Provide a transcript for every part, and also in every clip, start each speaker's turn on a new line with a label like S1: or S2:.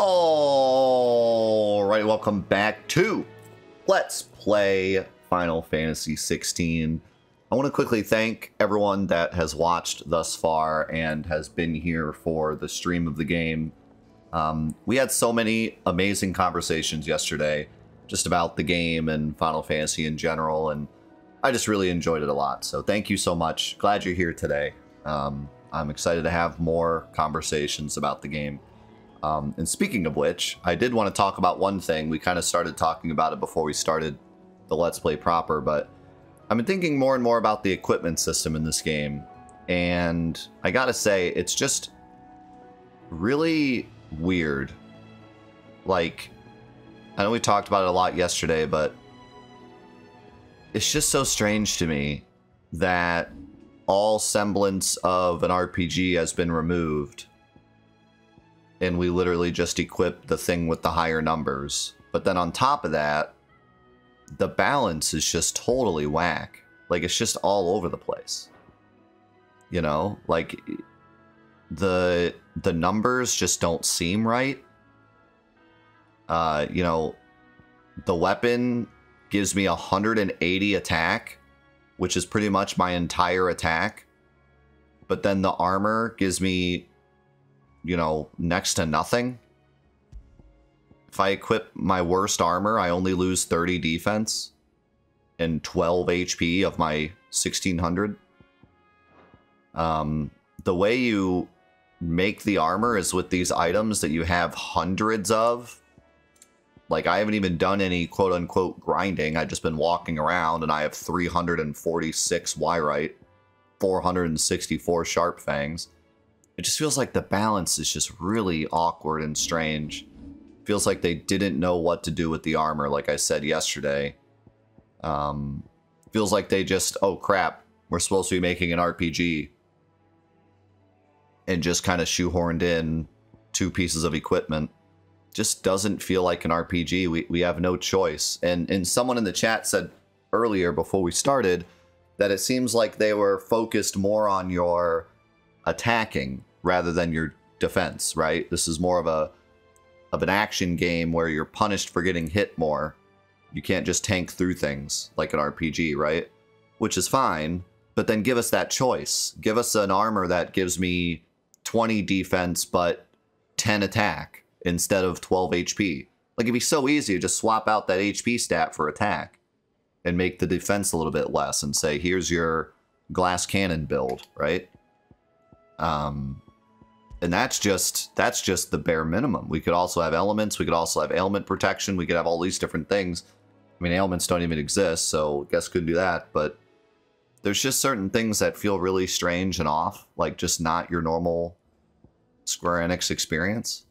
S1: Alright, welcome back to Let's Play Final Fantasy XVI. I want to quickly thank everyone that has watched thus far and has been here for the stream of the game. We had so many amazing conversations yesterday just about the game and Final Fantasy in general, and I just really enjoyed it a lot. So thank you so much. Glad you're here today. I'm excited to have more conversations about the game. And speaking of which, I did want to talk about one thing. We kind of started talking about it before we started the Let's Play proper, but I've been thinking more and more about the equipment system in this game. And I gotta say, it's just really weird. Like, I know we talked about it a lot yesterday, but it's just so strange to me that all semblance of an RPG has been removed and we literally just equip the thing with the higher numbers. But then on top of that, the balance is just totally whack. Like, it's just all over the place. You know? Like, the numbers just don't seem right. You know, the weapon gives me 180 attack, which is pretty much my entire attack. But then the armor gives me, you know, next to nothing. If I equip my worst armor, I only lose 30 defense and 12 HP of my 1600. The way you make the armor is with these items that you have hundreds of. Like, I haven't even done any quote-unquote grinding. I've just been walking around, and I have 346 Wyrite, 464 Sharp Fangs. It just feels like the balance is just really awkward and strange. Feels like they didn't know what to do with the armor, like I said yesterday. Feels like they just, oh crap, we're supposed to be making an RPG. And just kind of shoehorned in 2 pieces of equipment. Just doesn't feel like an RPG. We have no choice. And someone in the chat said earlier before we started that it seems like they were focused more on your attacking rather than your defense, right? This is more of an action game where you're punished for getting hit more. You can't just tank through things like an RPG, right? Which is fine, but then give us that choice. Give us an armor that gives me 20 defense but 10 attack instead of 12 HP. Like, it'd be so easy to just swap out that HP stat for attack and make the defense a little bit less and say, here's your glass cannon build, right? And that's just the bare minimum. We could also have elements. We could also have ailment protection. We could have all these different things. I mean, ailments don't even exist, so I guess couldn't do that. But there's just certain things that feel really strange and off, like just not your normal Square Enix experience.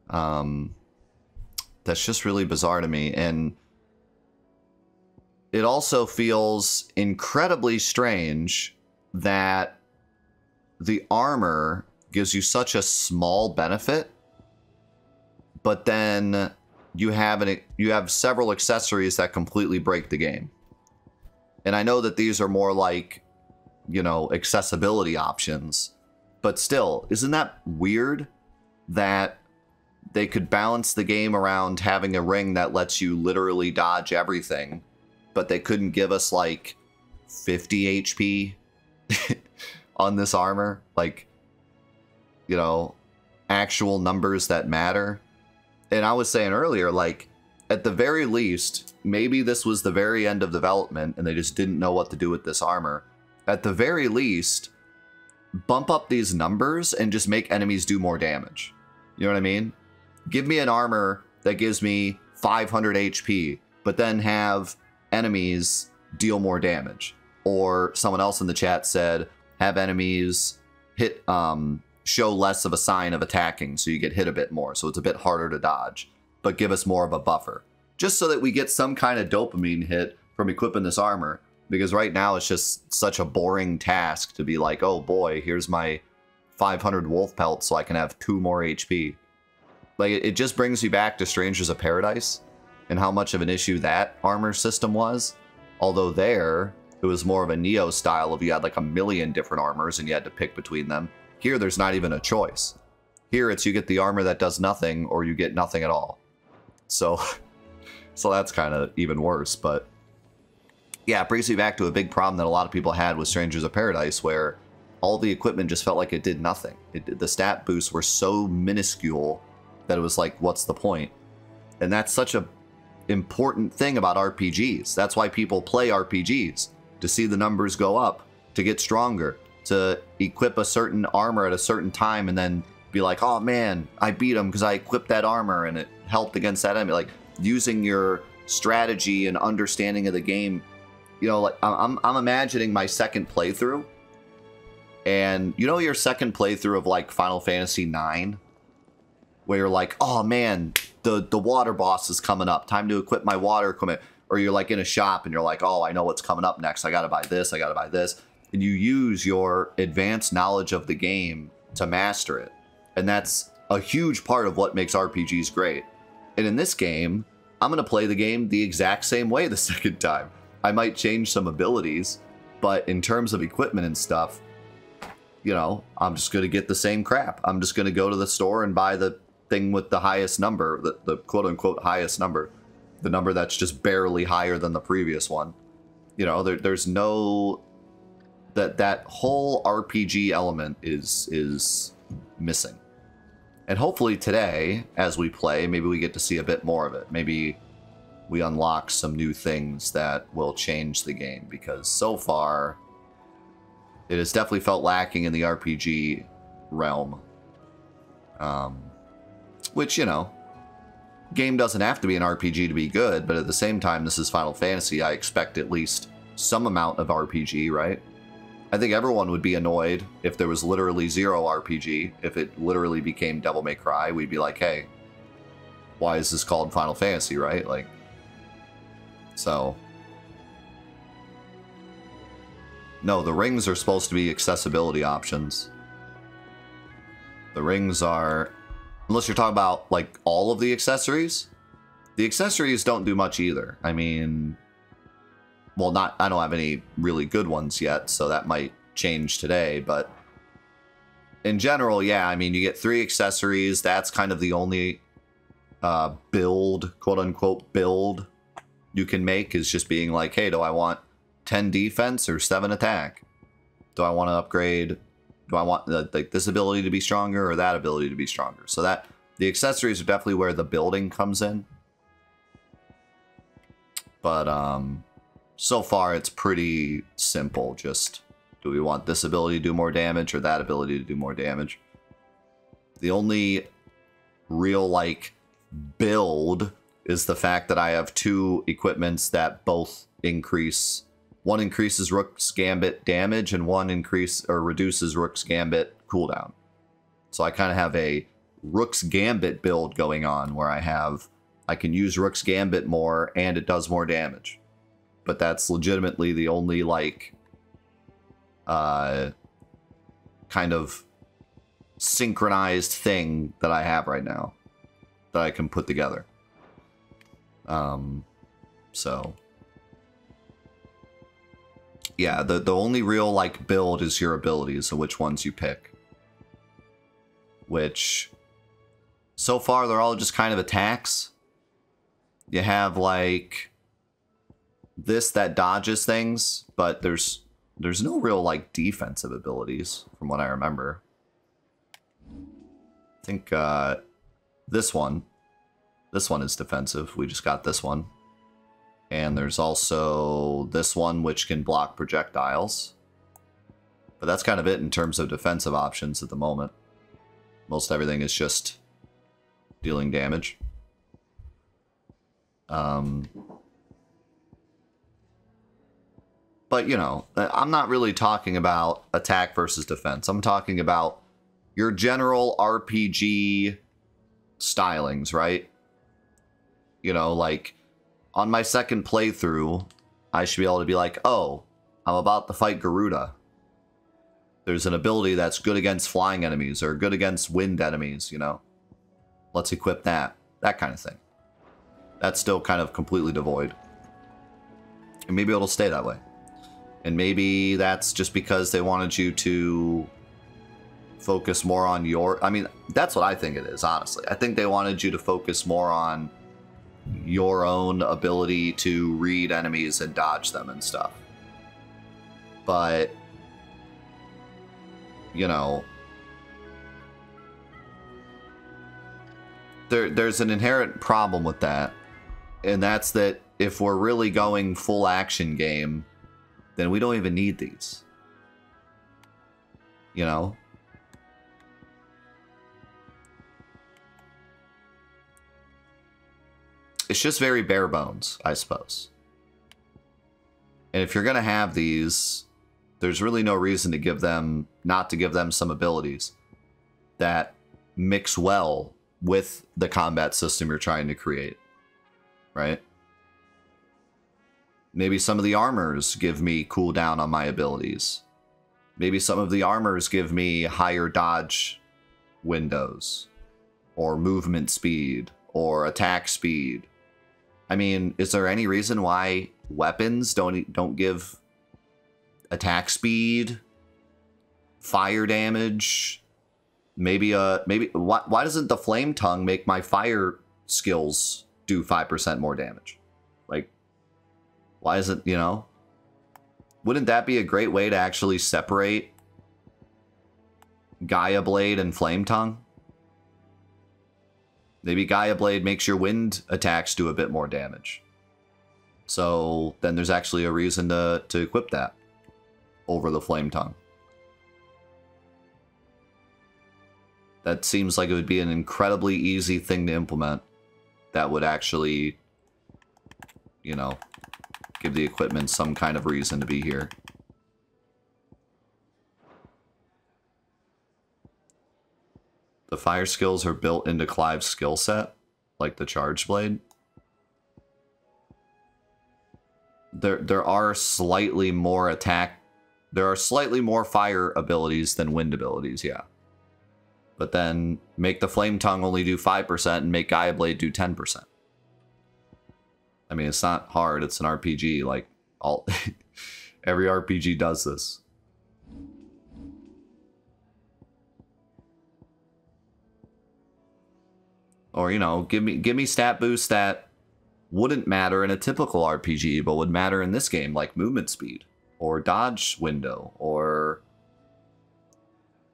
S1: That's just really bizarre to me. And it also feels incredibly strange that the armor gives you such a small benefit, but then you have several accessories that completely break the game. And I know that these are more like, you know, accessibility options, but still, isn't that weird that they could balance the game around having a ring that lets you literally dodge everything, but they couldn't give us like 50 HP on this armor? Like, you know, actual numbers that matter. And I was saying earlier, like, at the very least, maybe this was the very end of development and they just didn't know what to do with this armor. At the very least, bump up these numbers and just make enemies do more damage. You know what I mean? Give me an armor that gives me 500 HP, but then have enemies deal more damage. Or someone else in the chat said, have enemies hit, show less of a sign of attacking, so you get hit a bit more, so it's a bit harder to dodge, but give us more of a buffer. Just so that we get some kind of dopamine hit from equipping this armor, because right now it's just such a boring task to be like, oh boy, here's my 500 wolf pelt so I can have 2 more HP. Like, it just brings you back to Strangers of Paradise and how much of an issue that armor system was. Although there, it was more of a Neo style of you had like a million different armors and you had to pick between them. Here, there's not even a choice. Here, it's you get the armor that does nothing, or you get nothing at all. So, so that's kind of even worse. But yeah, it brings me back to a big problem that a lot of people had with Strangers of Paradise, where all the equipment just felt like it did nothing. The stat boosts were so minuscule that it was like, what's the point? And that's such a important thing about RPGs. That's why people play RPGs, to see the numbers go up, to get stronger, to equip a certain armor at a certain time, and then be like, oh man, I beat him because I equipped that armor and it helped against that enemy. Like, using your strategy and understanding of the game. You know, like, I'm imagining my second playthrough, and you know your second playthrough of like Final Fantasy IX, where you're like, oh man, the water boss is coming up, time to equip my water equipment. Or you're like in a shop and you're like, oh, I know what's coming up next, I gotta buy this, I gotta buy this. And you use your advanced knowledge of the game to master it. And that's a huge part of what makes RPGs great. And in this game, I'm gonna play the game the exact same way the second time. I might change some abilities, but in terms of equipment and stuff, you know, I'm just gonna get the same crap. I'm just gonna go to the store and buy the thing with the highest number, the quote-unquote highest number, the number that's just barely higher than the previous one. You know, there's no... That whole RPG element is missing. And hopefully today, as we play, maybe we get to see a bit more of it. Maybe we unlock some new things that will change the game, because so far it has definitely felt lacking in the RPG realm. Which, you know, game doesn't have to be an RPG to be good, but at the same time, this is Final Fantasy. I expect at least some amount of RPG, right? I think everyone would be annoyed if there was literally zero RPG. If it literally became Devil May Cry, we'd be like, hey, why is this called Final Fantasy, right? Like, so... No, the rings are supposed to be accessibility options. The rings are... Unless you're talking about, like, all of the accessories. The accessories don't do much either. I mean... Well, I don't have any really good ones yet, so that might change today, but... In general, yeah, I mean, you get 3 accessories. That's kind of the only build, quote-unquote build, you can make, is just being like, hey, do I want 10 defense or 7 attack? Do I want to upgrade... Do I want like this ability to be stronger or that ability to be stronger? So that the accessories are definitely where the building comes in. But so far it's pretty simple. Just, do we want this ability to do more damage or that ability to do more damage? The only real like build is the fact that I have 2 equipments that both increase. One increases Rook's Gambit damage, and one reduces Rook's Gambit cooldown. So I kind of have a Rook's Gambit build going on, where I can use Rook's Gambit more, and it does more damage. But that's legitimately the only, like, kind of synchronized thing that I have right now that I can put together. So... Yeah, the only real, like, build is your abilities, so which ones you pick. Which, so far, they're all just kind of attacks. You have, like, this that dodges things, but there's no real, like, defensive abilities, from what I remember. I think, this one is defensive. We just got this one. And there's also this one, which can block projectiles. But that's kind of it in terms of defensive options at the moment. Most everything is just dealing damage. But, you know, I'm not really talking about attack versus defense. I'm talking about your general RPG stylings, right? You know, like... On my second playthrough, I should be able to be like, oh, I'm about to fight Garuda. There's an ability that's good against flying enemies or good against wind enemies, you know? Let's equip that. That kind of thing. That's still kind of completely devoid. And maybe it'll stay that way. And maybe that's just because they wanted you to focus more on your... I mean, that's what I think it is, honestly. I think they wanted you to focus more on your own ability to read enemies and dodge them and stuff. But, you know, there's an inherent problem with that, and that's that if we're really going full action game, then we don't even need these. You know? It's just very bare bones, I suppose. And if you're going to have these, there's really no reason to give them, not to give them some abilities that mix well with the combat system you're trying to create, right? Maybe some of the armors give me cooldown on my abilities. Maybe some of the armors give me higher dodge windows, or movement speed, or attack speed. I mean, is there any reason why weapons don't give attack speed, fire damage? Maybe why doesn't the flame tongue make my fire skills do 5% more damage? Like, why isn't, you know? Wouldn't that be a great way to actually separate Gaia Blade and Flame Tongue? Maybe Gaia Blade makes your wind attacks do a bit more damage. So then there's actually a reason to equip that over the Flame Tongue. That seems like it would be an incredibly easy thing to implement that would actually, you know, give the equipment some kind of reason to be here. The fire skills are built into Clive's skill set, like the Charge Blade. There are slightly more fire abilities than wind abilities, yeah. But then make the Flame Tongue only do 5% and make Gaia Blade do 10%. I mean, it's not hard, it's an RPG, like every RPG does this. Or, you know, give me stat boosts that wouldn't matter in a typical RPG, but would matter in this game, like movement speed, or dodge window, or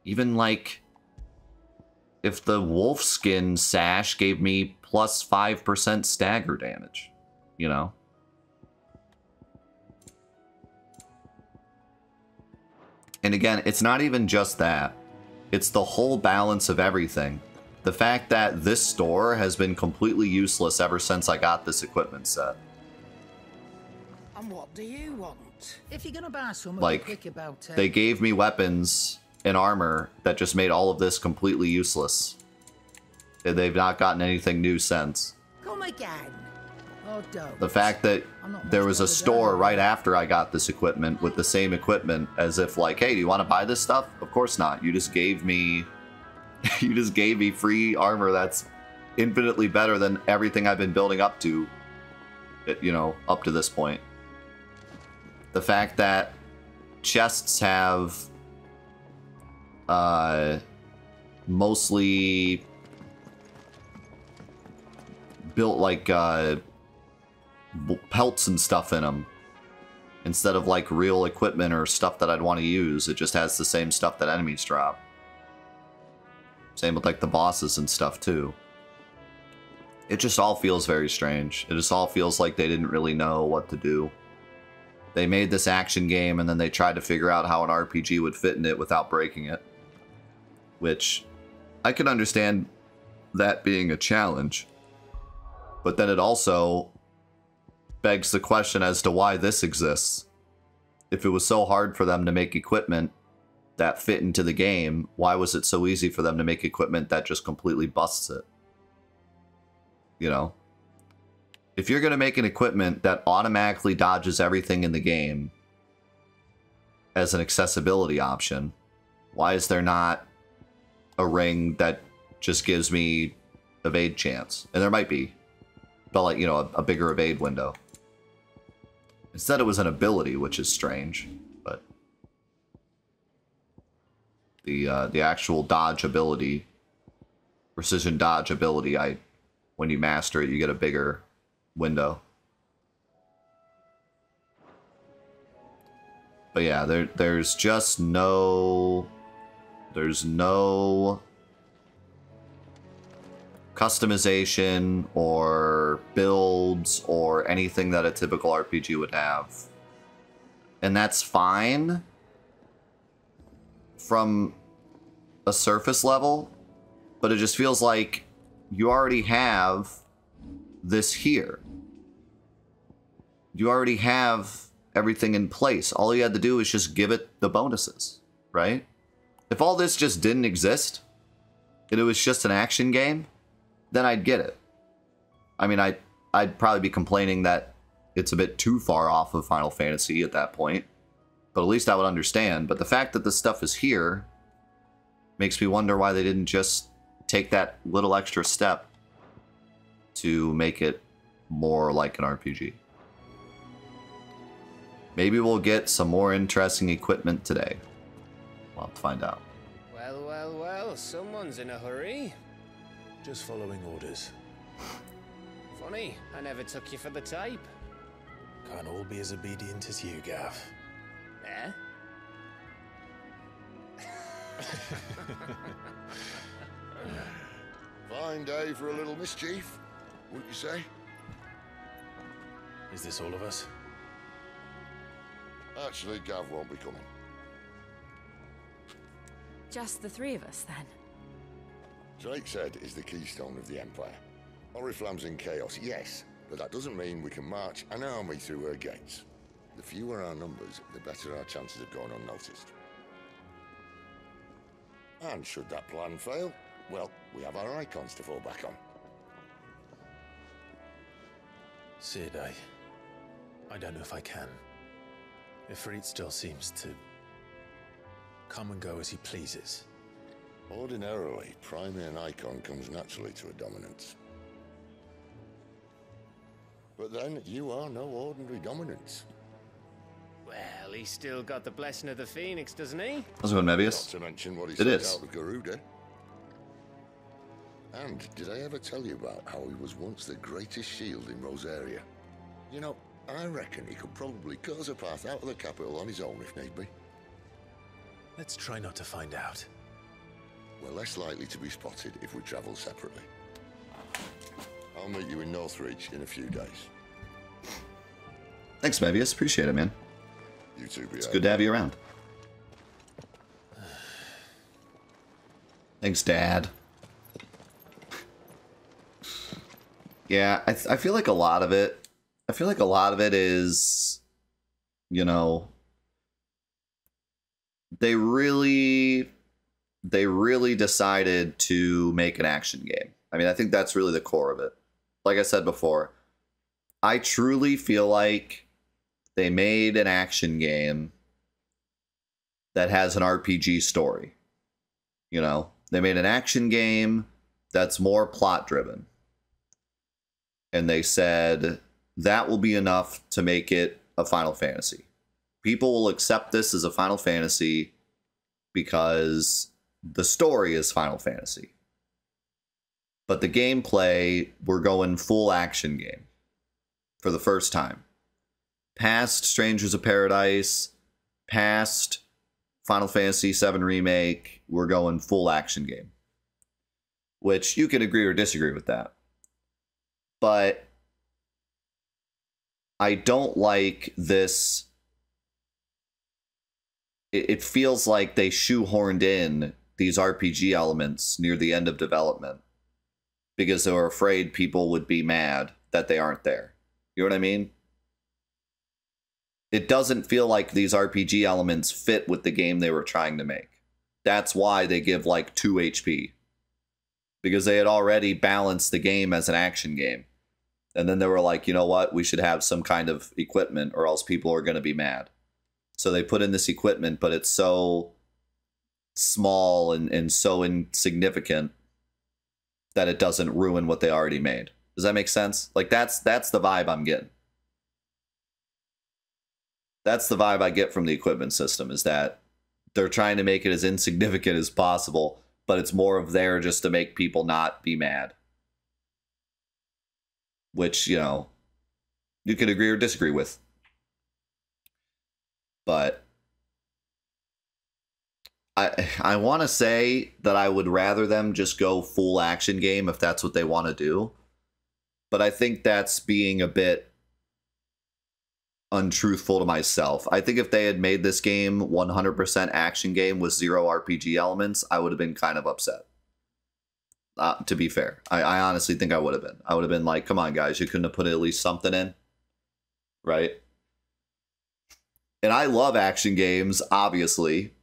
S1: even like if the wolf skin sash gave me plus 5% stagger damage, you know? And again, it's not even just that. It's the whole balance of everything. The fact that this store has been completely useless ever since I got this equipment set.
S2: And what do you want? If you're gonna buy some,
S1: like,
S2: quick about it.
S1: They gave me weapons and armor that just made all of this completely useless. And they've not gotten anything new since.
S2: Come again. Oh, don't.
S1: The fact that there was a store right after I got this equipment with the same equipment, as if like, hey, do you want to buy this stuff? Of course not. You just gave me you just gave me free armor that's infinitely better than everything I've been building up to, you know, up to this point. The fact that chests have mostly built like pelts and stuff in them instead of like real equipment or stuff that I'd want to use. It just has the same stuff that enemies drop. Same with like the bosses and stuff too. It just all feels very strange. It just all feels like they didn't really know what to do. They made this action game and then they tried to figure out how an RPG would fit in it without breaking it. Which, I can understand that being a challenge. But then it also begs the question as to why this exists. If it was so hard for them to make equipment that fit into the game, why was it so easy for them to make equipment that just completely busts it? You know? If you're going to make an equipment that automatically dodges everything in the game as an accessibility option, why is there not a ring that just gives me evade chance? And there might be, but like, you know, a bigger evade window. Instead it was an ability, which is strange, but... The actual dodge ability, precision dodge ability, when you master it, you get a bigger window. But yeah, there's just no customization or builds or anything that a typical RPG would have. And that's fine from a surface level, but it just feels like you already have this here. You already have everything in place. All you had to do is just give it the bonuses, right? If all this just didn't exist, and it was just an action game, then I'd get it. I mean, I'd probably be complaining that it's a bit too far off of Final Fantasy at that point, but at least I would understand. But the fact that this stuff is here makes me wonder why they didn't just take that little extra step to make it more like an RPG. Maybe we'll get some more interesting equipment today. We'll have to find out.
S3: Well, well, well, someone's in a hurry.
S4: Just following orders.
S3: Funny, I never took you for the type.
S4: Can't all be as obedient as you, Gav.
S3: Eh?
S5: Fine day for a little mischief, wouldn't you say?
S4: Is this all of us?
S5: Actually, Gav won't be coming.
S6: Just the three of us, then?
S5: Drake's Head is the keystone of the Empire. Oriflamme's in chaos, yes, but that doesn't mean we can march an army through her gates. The fewer our numbers, the better our chances of going unnoticed. And should that plan fail, well, we have our icons to fall back on.
S4: Sid, I don't know if I can. Ifrit still seems to come and go as he pleases.
S5: Ordinarily, priming an icon comes naturally to a dominance. But then, you are no ordinary dominance.
S3: Well, he's still got the blessing of the Phoenix, doesn't he?
S1: How's it going, Mebius?
S5: Not to mention what he
S1: It
S5: said
S1: is.
S5: out of Garuda. And did I ever tell you about how he was once the greatest shield in Rosaria? You know, I reckon he could probably cut us a path out of the capital on his own if need be.
S4: Let's try not to find out.
S5: We're less likely to be spotted if we travel separately. I'll meet you in Northridge in a few days.
S1: Thanks, Mebius. Appreciate it, man.
S5: You two be
S1: It's
S5: out.
S1: good to have you around. Thanks, Dad. Yeah, I feel like a lot of it. I feel like a lot of it is, you know, they really decided to make an action game. I mean, I think that's really the core of it. Like I said before, I truly feel like they made an action game that has an RPG story. You know, they made an action game that's more plot driven. And they said that will be enough to make it a Final Fantasy. People will accept this as a Final Fantasy because the story is Final Fantasy. But the gameplay, we're going full action game for the first time. Past Strangers of Paradise, past Final Fantasy VII Remake, we're going full action game. Which you can agree or disagree with that. But I don't like this. It feels like they shoehorned in these RPG elements near the end of development because they were afraid people would be mad that they aren't there. You know what I mean? It doesn't feel like these RPG elements fit with the game they were trying to make. That's why they give like 2 HP. Because they had already balanced the game as an action game. And then they were like, you know what? We should have some kind of equipment or else people are going to be mad. So they put in this equipment, but it's so small and so insignificant that it doesn't ruin what they already made. Does that make sense? Like that's the vibe I'm getting. That's the vibe I get from the equipment system, is that they're trying to make it as insignificant as possible, but it's more of there just to make people not be mad. Which, you know, you could agree or disagree with. But I want to say that I would rather them just go full action game if that's what they want to do. But I think that's being a bit untruthful to myself. I think if they had made this game 100% action game with 0 RPG elements, I would have been kind of upset. To be fair, I honestly think I would have been. I would have been like, come on, guys, you couldn't have put at least something in, right? And I love action games, obviously.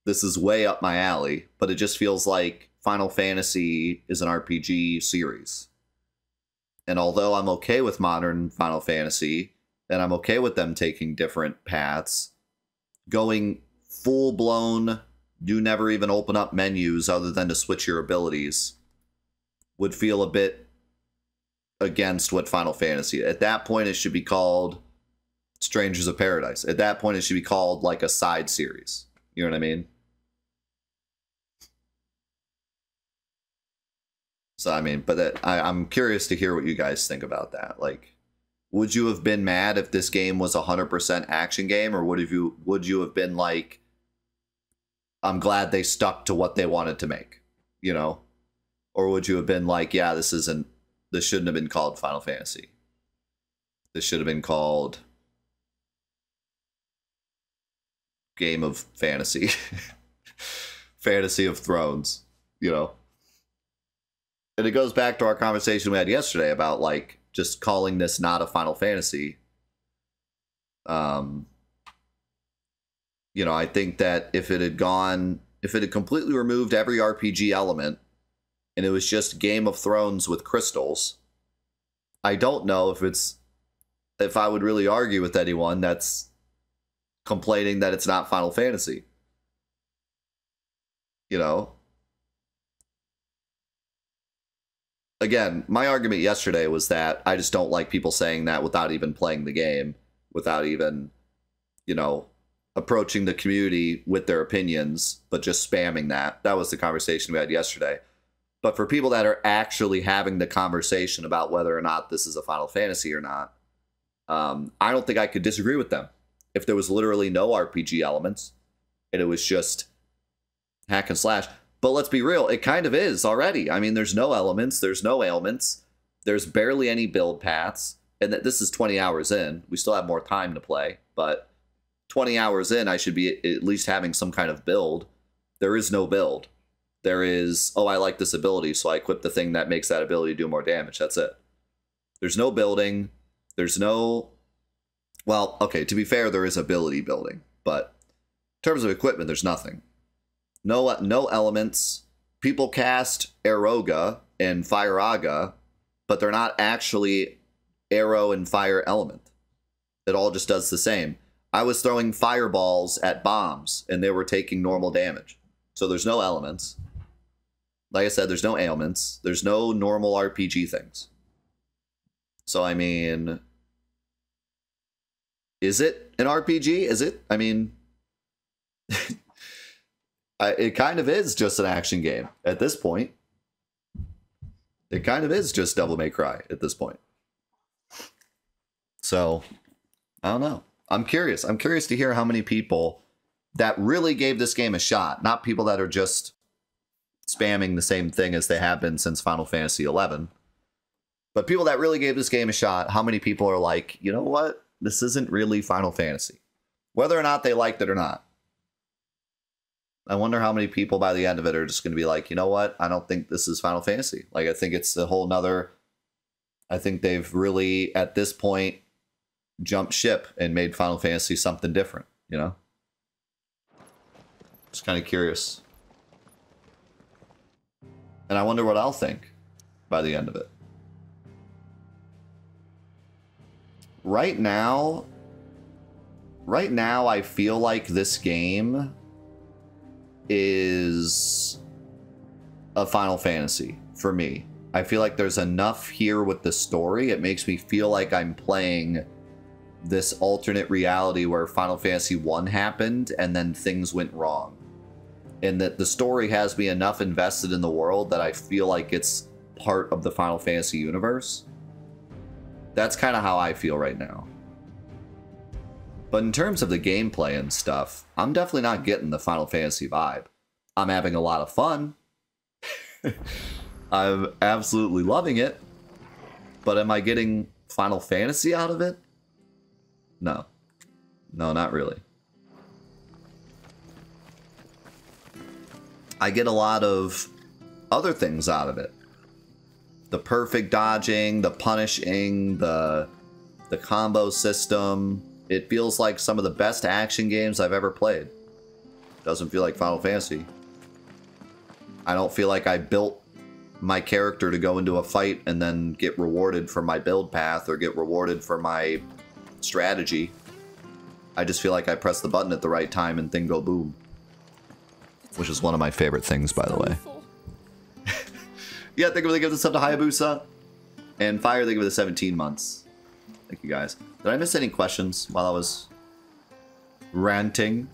S1: This is way up my alley, but it just feels like Final Fantasy is an RPG series. And although I'm okay with modern Final Fantasy, and I'm okay with them taking different paths, going full-blown, you never even open up menus other than to switch your abilities, would feel a bit against what Final Fantasy. At that point, it should be called Strangers of Paradise. At that point, it should be called like a side series. You know what I mean? So, I mean, but I'm curious to hear what you guys think about that. Like, would you have been mad if this game was 100% action game, or would you have been like, I'm glad they stuck to what they wanted to make, you know? Or would you have been like, yeah, this shouldn't have been called Final Fantasy. This should have been called Game of Fantasy. Fantasy of Thrones, you know? And it goes back to our conversation we had yesterday about, like, just calling this not a Final Fantasy. You know, I think that if it had completely removed every RPG element and it was just Game of Thrones with crystals, I don't know if I would really argue with anyone that's complaining that it's not Final Fantasy. You know? Again, my argument yesterday was that I just don't like people saying that without even playing the game, without even, you know, approaching the community with their opinions, but just spamming that. That was the conversation we had yesterday. But for people that are actually having the conversation about whether or not this is a Final Fantasy or not, I don't think I could disagree with them. If there was literally no RPG elements and it was just hack and slash. But let's be real, it kind of is already. I mean, there's no elements, there's no ailments, there's barely any build paths, and that this is 20 hours in. We still have more time to play, but 20 hours in, I should be at least having some kind of build. There is no build. There is, oh, I like this ability, so I equip the thing that makes that ability do more damage. That's it. There's no building. There's no... Well, okay, to be fair, there is ability building, but in terms of equipment, there's nothing. No elements. People cast Aeroga and Fireaga, but they're not actually arrow and fire element. It all just does the same. I was throwing fireballs at bombs, and they were taking normal damage. So there's no elements. Like I said, there's no ailments. There's no normal RPG things. So, I mean... Is it an RPG? Is it? I mean... it kind of is just an action game at this point. It kind of is just Devil May Cry at this point. So, I don't know. I'm curious. I'm curious to hear how many people that really gave this game a shot, not people that are just spamming the same thing as they have been since Final Fantasy XI, but people that really gave this game a shot, how many people are like, you know what? This isn't really Final Fantasy. Whether or not they liked it or not. I wonder how many people by the end of it are just going to be like, you know what? I don't think this is Final Fantasy. Like, I think it's a whole nother... I think they've really, at this point, jumped ship and made Final Fantasy something different, you know? Just kind of curious. And I wonder what I'll think by the end of it. Right now, I feel like this game is a Final Fantasy for me. I feel like there's enough here with the story. It makes me feel like I'm playing this alternate reality where Final Fantasy 1 happened and then things went wrong. And that the story has me enough invested in the world that I feel like it's part of the Final Fantasy universe. That's kind of how I feel right now. But in terms of the gameplay and stuff, I'm definitely not getting the Final Fantasy vibe. I'm having a lot of fun. I'm absolutely loving it. But am I getting Final Fantasy out of it? No. No, not really. I get a lot of other things out of it. The perfect dodging, the punishing, the combo system. It feels like some of the best action games I've ever played. Doesn't feel like Final Fantasy. I don't feel like I built my character to go into a fight and then get rewarded for my build path or get rewarded for my strategy. I just feel like I press the button at the right time and thing go boom. Which is one of my favorite things, by the way. Yeah, thank you for the gift of sub to Hayabusa. And Fire, thank you for the 17 months. Thank you, guys. Did I miss any questions while I was ranting?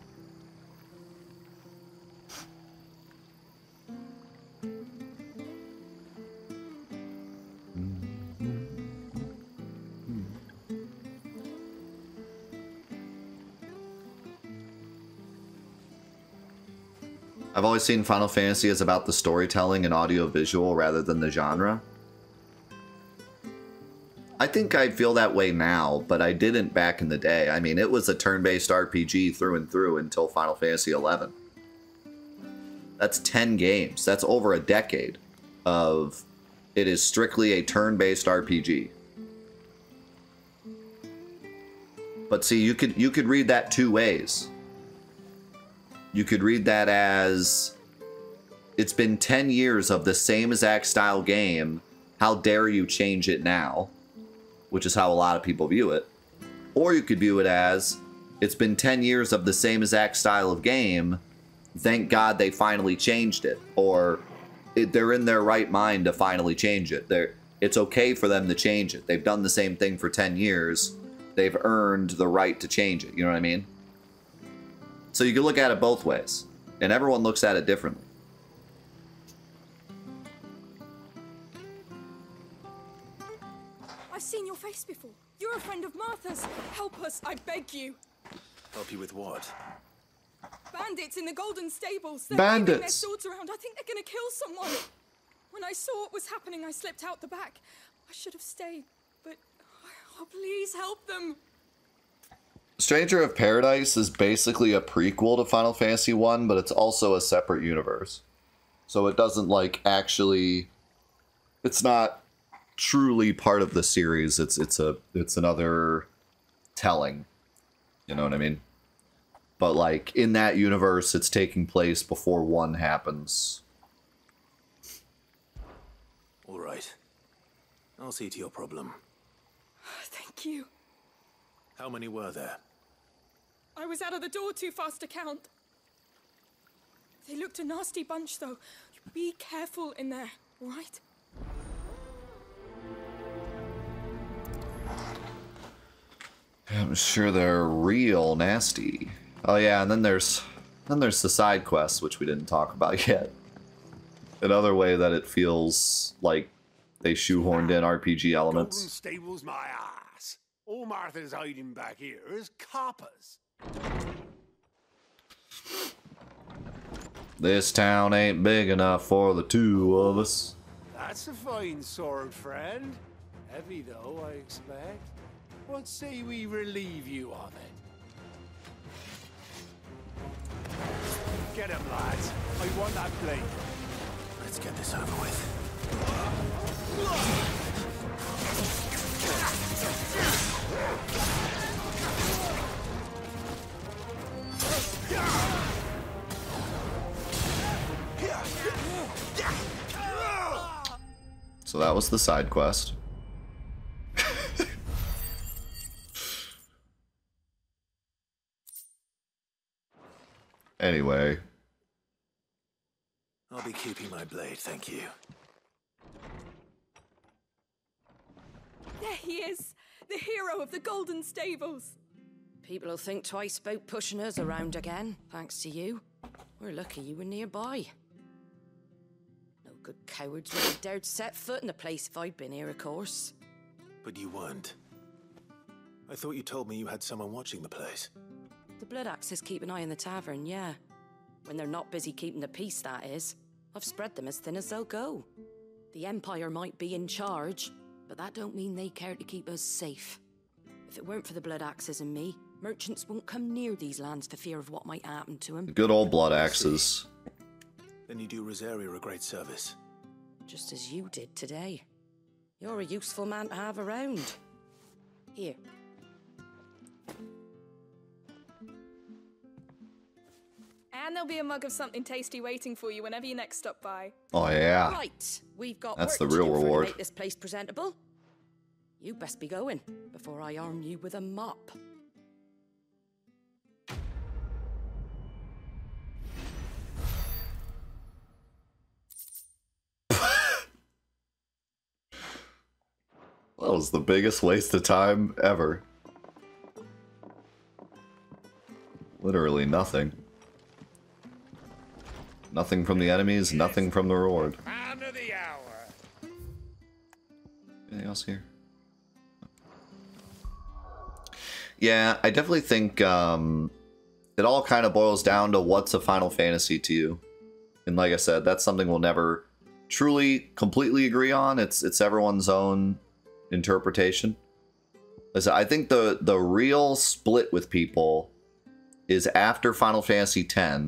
S1: I've always seen Final Fantasy as about the storytelling and audio-visual rather than the genre. I think I feel that way now, but I didn't back in the day. I mean, it was a turn-based RPG through and through until Final Fantasy XI. That's 10 games. That's over a decade of it is strictly a turn-based RPG. But see, you could read that two ways. You could read that as, it's been 10 years of the same exact style game, how dare you change it now? Which is how a lot of people view it. Or you could view it as, it's been 10 years of the same exact style of game, thank God they finally changed it. Or, they're in their right mind to finally change it. It's okay for them to change it. They've done the same thing for 10 years. They've earned the right to change it, you know what I mean? So you can look at it both ways, and everyone looks at it differently.
S7: I've seen your face before. You're a friend of Martha's. Help us, I beg you.
S4: Help you with what?
S7: Bandits in the Golden Stables. They're
S1: Bandits.
S7: waving their swords around. I think they're gonna kill someone. When I saw what was happening, I slipped out the back. I should have stayed, but oh, please help them.
S1: Stranger of Paradise is basically a prequel to Final Fantasy 1, but it's also a separate universe. So it doesn't, like, actually... It's not truly part of the series. It's another telling. You know what I mean? But, like, in that universe, it's taking place before 1 happens.
S4: All right. I'll see to your problem.
S7: Thank you.
S4: How many were there?
S7: I was out of the door too fast to count. They looked a nasty bunch, though. Be careful in there, all right?
S1: I'm sure they're real nasty. Oh yeah, and then there's the side quests, which we didn't talk about yet. Another way that it feels like they shoehorned in RPG elements.
S8: Golden Stables, my ass. All Martha's hiding back here is coppers.
S1: This town ain't big enough for the two of us.
S8: That's a fine sword, friend. Heavy, though, I expect. What say we relieve you of it? Get him, lads. I want that blade.
S4: Let's get this over with.
S1: So that was the side quest. Anyway.
S4: I'll be keeping my blade, thank you.
S7: There he is. the hero of the Golden Stables.
S6: People'll think twice about pushing us around again, thanks to you. We're lucky you were nearby. No good cowards would have dared set foot in the place if I'd been here, of course.
S4: But you weren't. I thought you told me you had someone watching the place.
S6: The Blood Axes keep an eye on the tavern, yeah. When they're not busy keeping the peace, that is. I've spread them as thin as they'll go. The Empire might be in charge, but that don't mean they care to keep us safe. If it weren't for the Blood Axes and me, merchants won't come near these lands for fear of what might happen to them.
S1: Good old Blood Axes.
S4: Then you do Rosaria a great service.
S6: Just as you did today. You're a useful man to have around. Here.
S7: And there'll be a mug of something tasty waiting for you whenever you next stop by.
S1: Oh yeah.
S6: Right, we've got
S1: That's
S6: work
S1: the
S6: to
S1: real
S6: do
S1: reward.
S6: to make this place presentable. You best be going before I arm you with a mop.
S1: That was the biggest waste of time ever. Literally nothing. Nothing from the enemies, nothing from the reward.
S3: Man of the hour.
S1: Anything else here? Yeah, I definitely think it all kind of boils down to what's a Final Fantasy to you. And like I said, that's something we'll never truly completely agree on. It's everyone's own interpretation. Listen, I think the real split with people is after Final Fantasy X.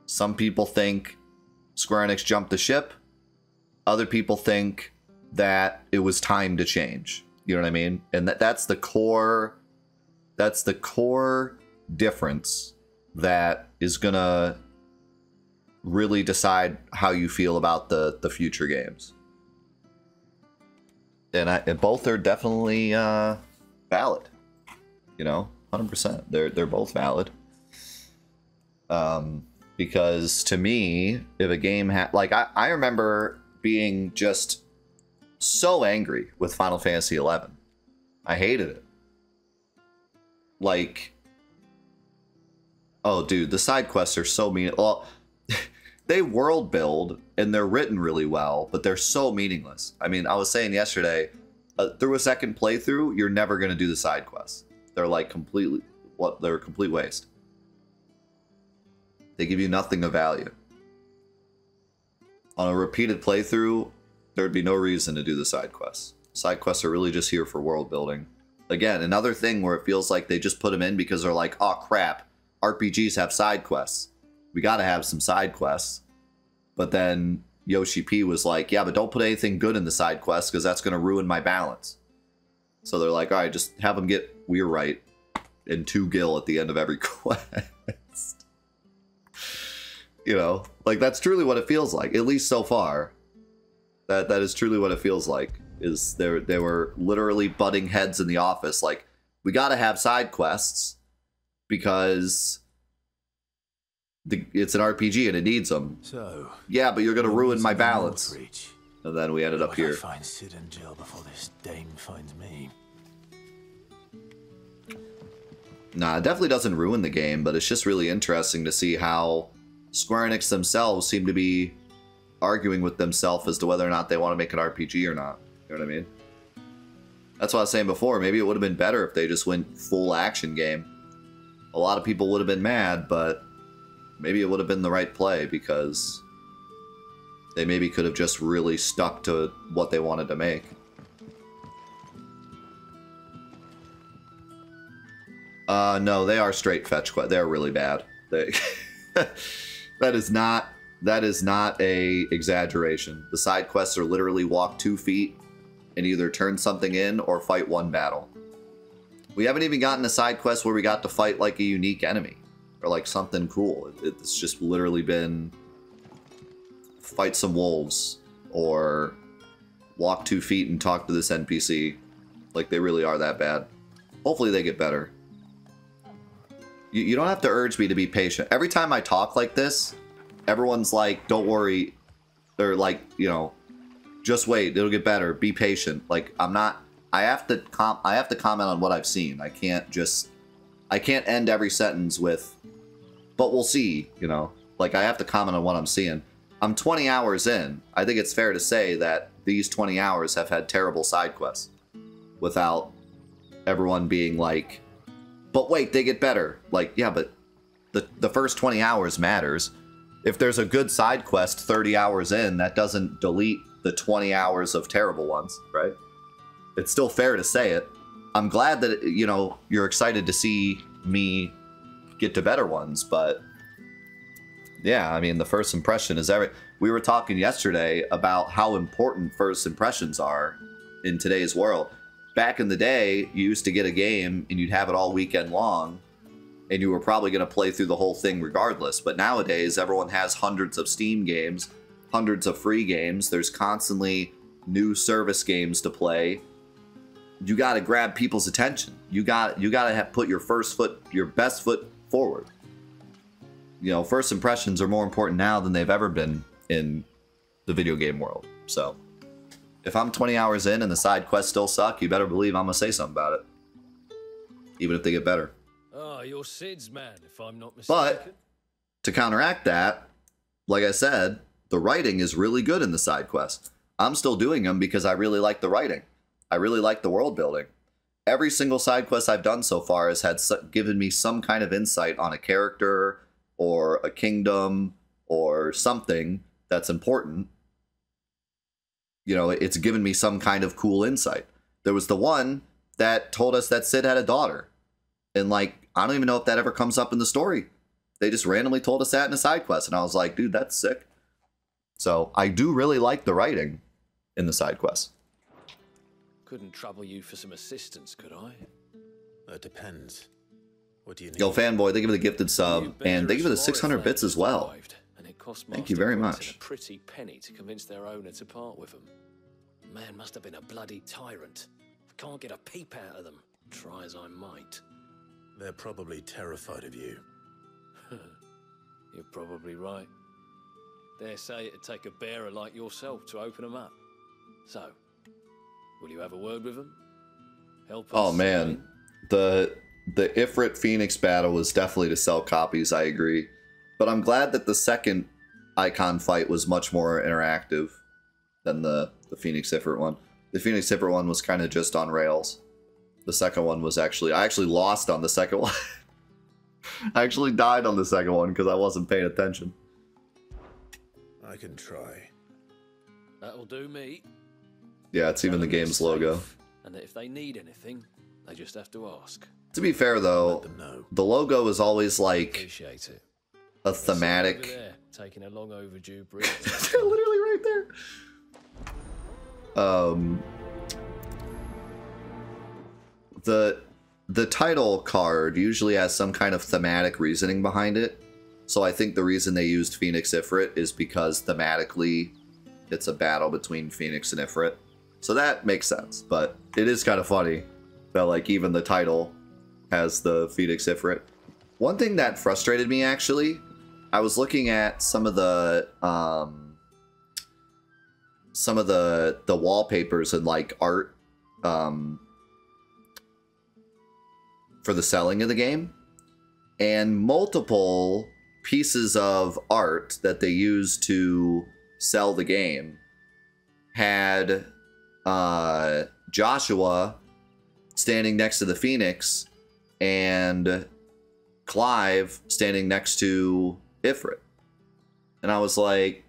S1: Some people think Square Enix jumped the ship. Other people think that it was time to change. You know what I mean? And that's the core difference that is gonna really decide how you feel about the future games. And both are definitely valid. You know, 100%. They're both valid. Because to me, if a game had like I remember being just so angry with Final Fantasy XI. I hated it. Like, oh dude, the side quests are so mean. Well, they world build and they're written really well, but they're so meaningless. I mean, I was saying yesterday, through a second playthrough, you're never going to do the side quests. They're like they're a complete waste. They give you nothing of value. On a repeated playthrough, there'd be no reason to do the side quests. Side quests are really just here for world building. Again, another thing where it feels like they just put them in because they're like, oh crap, RPGs have side quests. We gotta have some side quests. But then Yoshi P was like, yeah, but don't put anything good in the side quests because that's gonna ruin my balance. So they're like, all right, just have them get Weir right and 2 gil at the end of every quest. You know, like that's truly what it feels like, at least so far. That is truly what it feels like. Is they were literally butting heads in the office, like, we gotta have side quests because it's an RPG and it needs them.
S4: So
S1: yeah, but you're gonna ruin my balance. And then we ended up here.
S4: Find Sid and Jill before this dame finds me.
S1: Nah, it definitely doesn't ruin the game, but it's just really interesting to see how Square Enix themselves seem to be arguing with themselves as to whether or not they want to make an RPG or not. You know what I mean? That's what I was saying before. Maybe it would have been better if they just went full action game. A lot of people would have been mad, but maybe it would have been the right play because they maybe could have just really stuck to what they wanted to make. No, they are straight fetch quests. They're really bad. They that is not a exaggeration. The side quests are literally walk 2 feet and either turn something in or fight 1 battle. We haven't even gotten a side quest where we got to fight like a unique enemy or like something cool. It's just literally been fight some wolves or walk 2 feet and talk to this NPC. Like, they really are that bad. Hopefully they get better. You don't have to urge me to be patient. Every time I talk like this, everyone's like, don't worry. They're like, you know, just wait. It'll get better. Be patient. Like, I'm not I have to comment on what I've seen. I can't end every sentence with, but we'll see, you know. Like, I have to comment on what I'm seeing. I'm 20 hours in. I think it's fair to say that these 20 hours have had terrible side quests without everyone being like, but wait, they get better. Like, yeah, but the first 20 hours matters. If there's a good side quest 30 hours in, that doesn't delete the 20 hours of terrible ones, right? It's still fair to say it. I'm glad that, you know, you're excited to see me get to better ones, but yeah, I mean, the first impression is everything. We were talking yesterday about how important first impressions are in today's world. Back in the day, you used to get a game and you'd have it all weekend long, and you were probably going to play through the whole thing regardless. But nowadays, everyone has hundreds of Steam games, hundreds of free games. There's constantly new service games to play. You got to grab people's attention. You got to put your best foot forward. You know, first impressions are more important now than they've ever been in the video game world. So, if I'm 20 hours in and the side quests still suck, you better believe I'm gonna say something about it. Even if they get better.
S9: Oh, you're Sid's man, if I'm not mistaken.
S1: But, to counteract that, like I said, the writing is really good in the side quests. I'm still doing them because I really like the writing. I really like the world building. Every single side quest I've done so far has given me some kind of insight on a character, or a kingdom, or something that's important. You know, it's given me some kind of cool insight. There was the one that told us that Cid had a daughter. And, like, I don't even know if that ever comes up in the story. They just randomly told us that in a side quest. And I was like, dude, that's sick. So, I do really like the writing in the side quests.
S9: Couldn't trouble you for some assistance, could I?
S4: It depends. What do you need?
S1: Yo, fanboy, thank you for the gifted sub. And thank you for the 600 bits as well.
S9: And it cost
S1: Thank you very much.
S9: a pretty penny to convince their owner to part with them. Man must have been a bloody tyrant. Can't get a peep out of them, try as I might.
S4: They're probably terrified of you.
S9: You're probably right. Dare say it'd take a bearer like yourself to open them up. So, will you have a word with them? Help us.
S1: Oh man, the Ifrit Phoenix battle was definitely to sell copies, I agree. But I'm glad that the second icon fight was much more interactive than the Phoenix Ifrit one. The Phoenix Ifrit one was kind of just on rails. The second one was I actually lost on the second one. I actually died on the second one because I wasn't paying attention.
S4: I can try.
S9: That'll do me.
S1: Yeah, it's even the game's logo.
S9: And if they need anything, they just have to ask.
S1: To be fair though, the logo is always like
S9: Appreciate it.
S1: a thematic.
S9: Over there, taking a long overdue break.
S1: They're literally right there. The title card usually has some kind of thematic reasoning behind it. So I think the reason they used Phoenix Ifrit is because thematically it's a battle between Phoenix and Ifrit. So that makes sense, but it is kind of funny that like even the title has the Phoenix Ifrit. One thing that frustrated me actually, I was looking at some of the wallpapers and like art for the selling of the game, and multiple pieces of art that they used to sell the game had Joshua standing next to the Phoenix and Clive standing next to Ifrit. And I was like,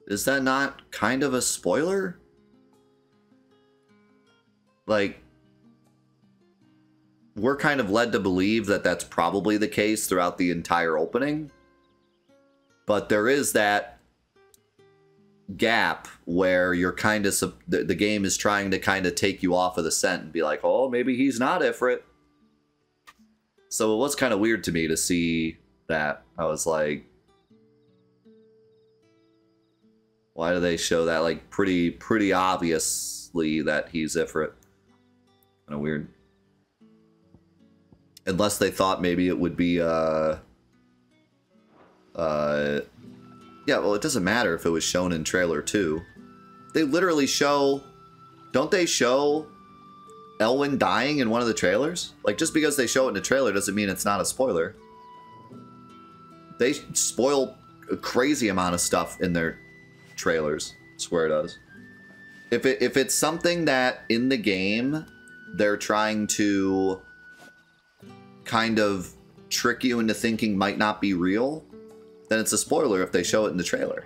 S1: is that not kind of a spoiler? Like, we're kind of led to believe that that's probably the case throughout the entire opening. But there is that gap where you're kind of, the game is trying to kind of take you off of the scent and be like, oh, maybe he's not Ifrit. So it was kind of weird to me to see that. I was like, why do they show that? Like pretty obviously that he's Ifrit. Kind of weird. Unless they thought maybe it would be yeah, well, it doesn't matter if it was shown in trailer 2. They literally show Don't they show Elwyn dying in one of the trailers? Like, just because they show it in the trailer doesn't mean it's not a spoiler. They spoil a crazy amount of stuff in their trailers. I swear it does. If it's something that in the game they're trying to kind of trick you into thinking might not be real, then it's a spoiler if they show it in the trailer.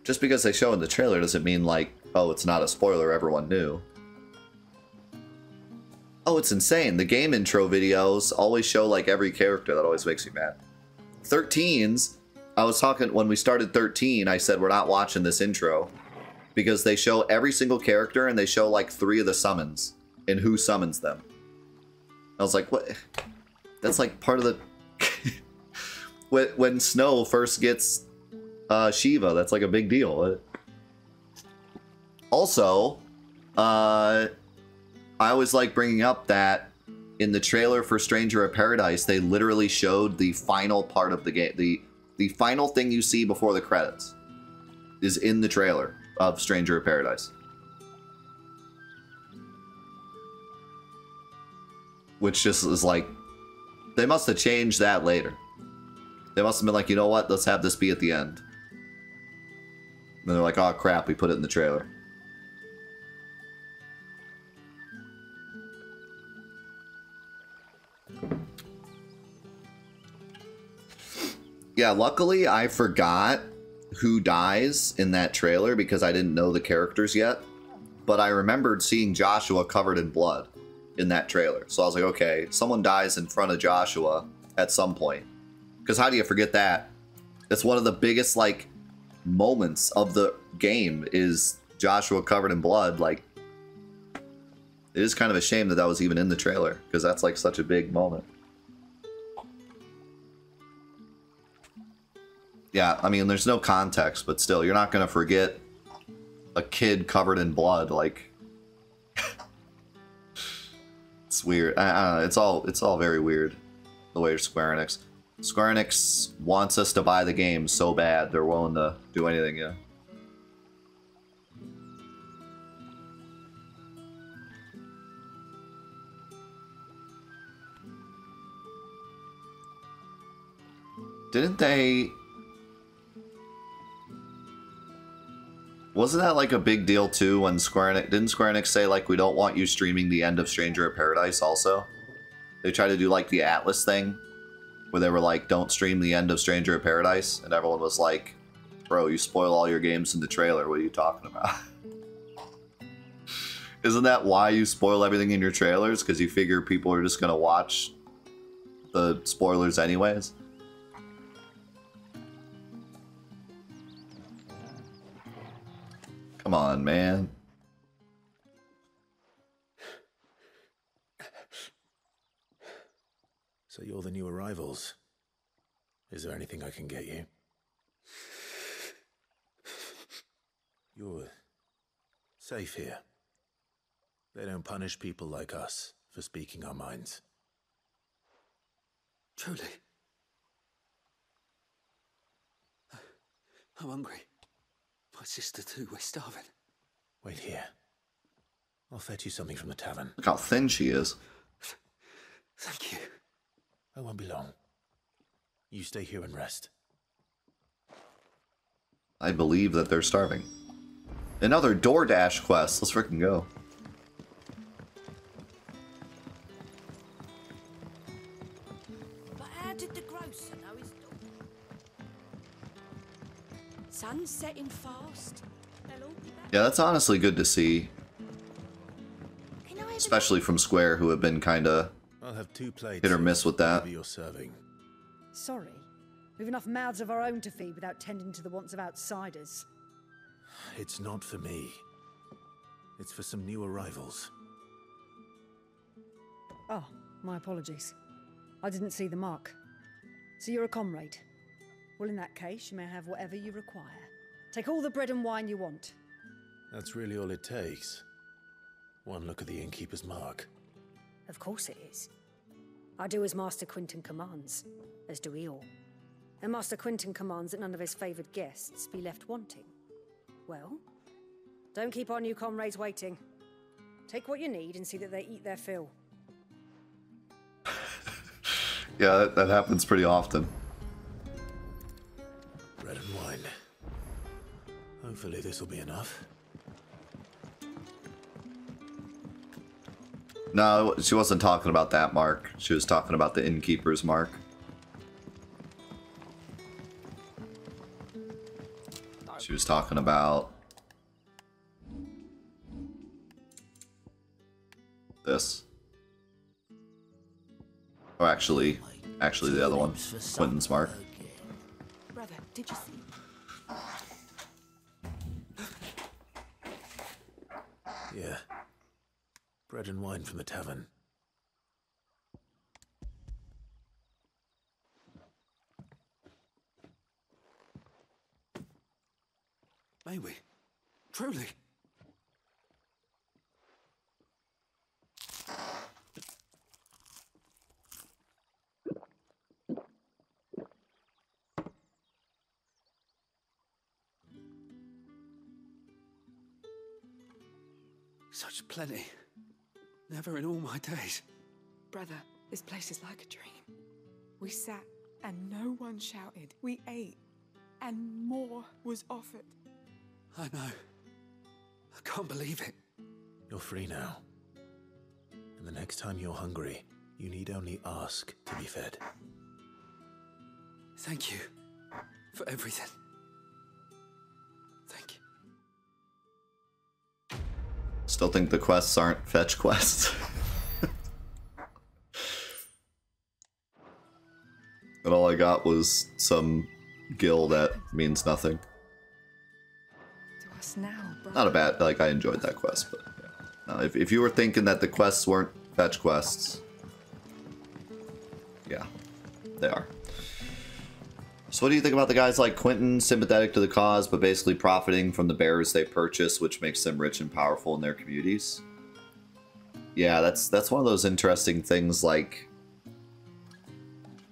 S1: Just because they show it in the trailer doesn't mean like, oh, it's not a spoiler, everyone knew. Oh, it's insane. The game intro videos always show like every character. That always makes me mad. 13's, I was talking, when we started 13, I said we're not watching this intro because they show every single character and they show like 3 of the summons and who summons them. I was like, what? That's like part of the... when Snow first gets Shiva, that's like a big deal. Also, I always like bringing up that in the trailer for Stranger of Paradise, they literally showed the final part of the game. The final thing you see before the credits is in the trailer of Stranger of Paradise. Which just is like, they must have changed that later. They must have been like, you know what, let's have this be at the end. And they're like, oh crap, we put it in the trailer. Yeah, luckily I forgot who dies in that trailer because I didn't know the characters yet. But I remembered seeing Joshua covered in blood in that trailer. So I was like, okay, someone dies in front of Joshua at some point. Because how do you forget that? It's one of the biggest, like, moments of the game is Joshua covered in blood. Like, it is kind of a shame that that was even in the trailer because that's, like, such a big moment. Yeah, I mean, there's no context, but still, you're not going to forget a kid covered in blood. Like, it's weird. I don't know. It's all very weird, the way Square Enix. Square Enix wants us to buy the game so bad, they're willing to do anything, yeah. Didn't they... Wasn't that like a big deal too when Square Enix... Didn't Square Enix say like, we don't want you streaming the end of Stranger of Paradise also? They tried to do like the Atlas thing, where they were like, don't stream the end of Stranger of Paradise, and everyone was like, bro, you spoil all your games in the trailer, what are you talking about? Isn't that why you spoil everything in your trailers? Because you figure people are just gonna watch the spoilers anyways? Come on, man.
S4: So you're the new arrivals. Is there anything I can get you? You're safe here. They don't punish people like us for speaking our minds.
S10: Truly. I'm hungry. My sister too, we're starving.
S4: Wait here. I'll fetch you something from the tavern.
S1: Look how thin she is.
S10: Thank you.
S4: I won't be long. You stay here and rest.
S1: I believe that they're starving. Another DoorDash quest. Let's freaking go.
S6: But how did the grocer know his door? Sun's setting fast. They'll all be back.
S1: Yeah, that's honestly good to see. Especially from Square, who have been kind of
S4: I'll have 2 plates
S1: hit or miss with that.
S4: you're serving.
S11: Sorry. We've enough mouths of our own to feed without tending to the wants of outsiders.
S4: It's not for me. It's for some new arrivals.
S11: Oh, my apologies. I didn't see the mark. So you're a comrade. Well, in that case, you may have whatever you require. Take all the bread and wine you want.
S4: That's really all it takes. One look at the innkeeper's mark.
S11: Of course it is. I do as Master Quinton commands, as do we all. And Master Quinton commands that none of his favoured guests be left wanting. Well, don't keep our new comrades waiting. Take what you need and see that they eat their fill.
S1: Yeah, that happens pretty often.
S4: Bread and wine. Hopefully this will be enough.
S1: No, she wasn't talking about that mark. She was talking about the innkeeper's mark. She was talking about this. Oh, actually the other one. Quentin's mark.
S7: Brother, did you see?
S4: Yeah. Bread and wine from the tavern.
S10: May we? Truly? Such plenty. Never in all my days.
S7: Brother, this place is like a dream. We sat and no one shouted. We ate and more was offered.
S10: I know. I can't believe it.
S4: You're free now. And the next time you're hungry, you need only ask to be fed.
S10: Thank you for everything. Thank you.
S1: Still think the quests aren't fetch quests. And all I got was some gill that means nothing.
S7: To us now, brother.
S1: Not a bad, like, I enjoyed that quest, but yeah. No, if you were thinking that the quests weren't fetch quests, yeah, they are. So what do you think about the guys like Quentin, sympathetic to the cause, but basically profiting from the bearers they purchase, which makes them rich and powerful in their communities? Yeah, that's one of those interesting things, like,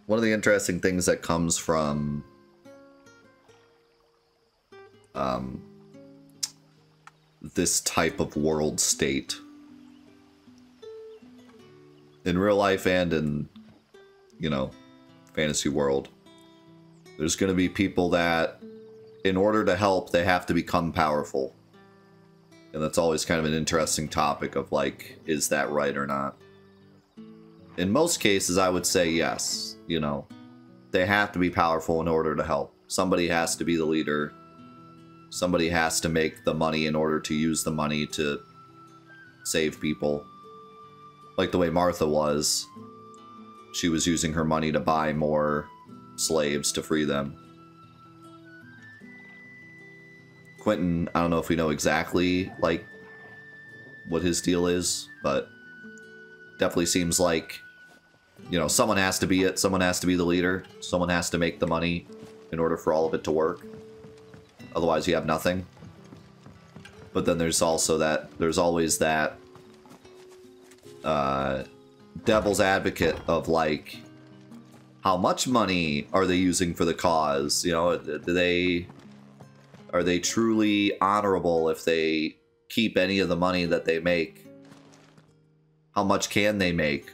S1: one of the interesting things that comes from this type of world state in real life and in, you know, fantasy world. There's going to be people that, in order to help, they have to become powerful. And that's always kind of an interesting topic of, like, is that right or not? In most cases, I would say yes. You know, they have to be powerful in order to help. Somebody has to be the leader. Somebody has to make the money in order to use the money to save people. Like the way Martha was. She was using her money to buy more slaves to free them. Quentin, I don't know if we know exactly, like, what his deal is, but definitely seems like, you know, someone has to be it, someone has to be the leader, someone has to make the money in order for all of it to work. Otherwise you have nothing. But then there's also that, there's always that devil's advocate of, like, how much money are they using for the cause? You know, are they truly honorable if they keep any of the money that they make? How much can they make?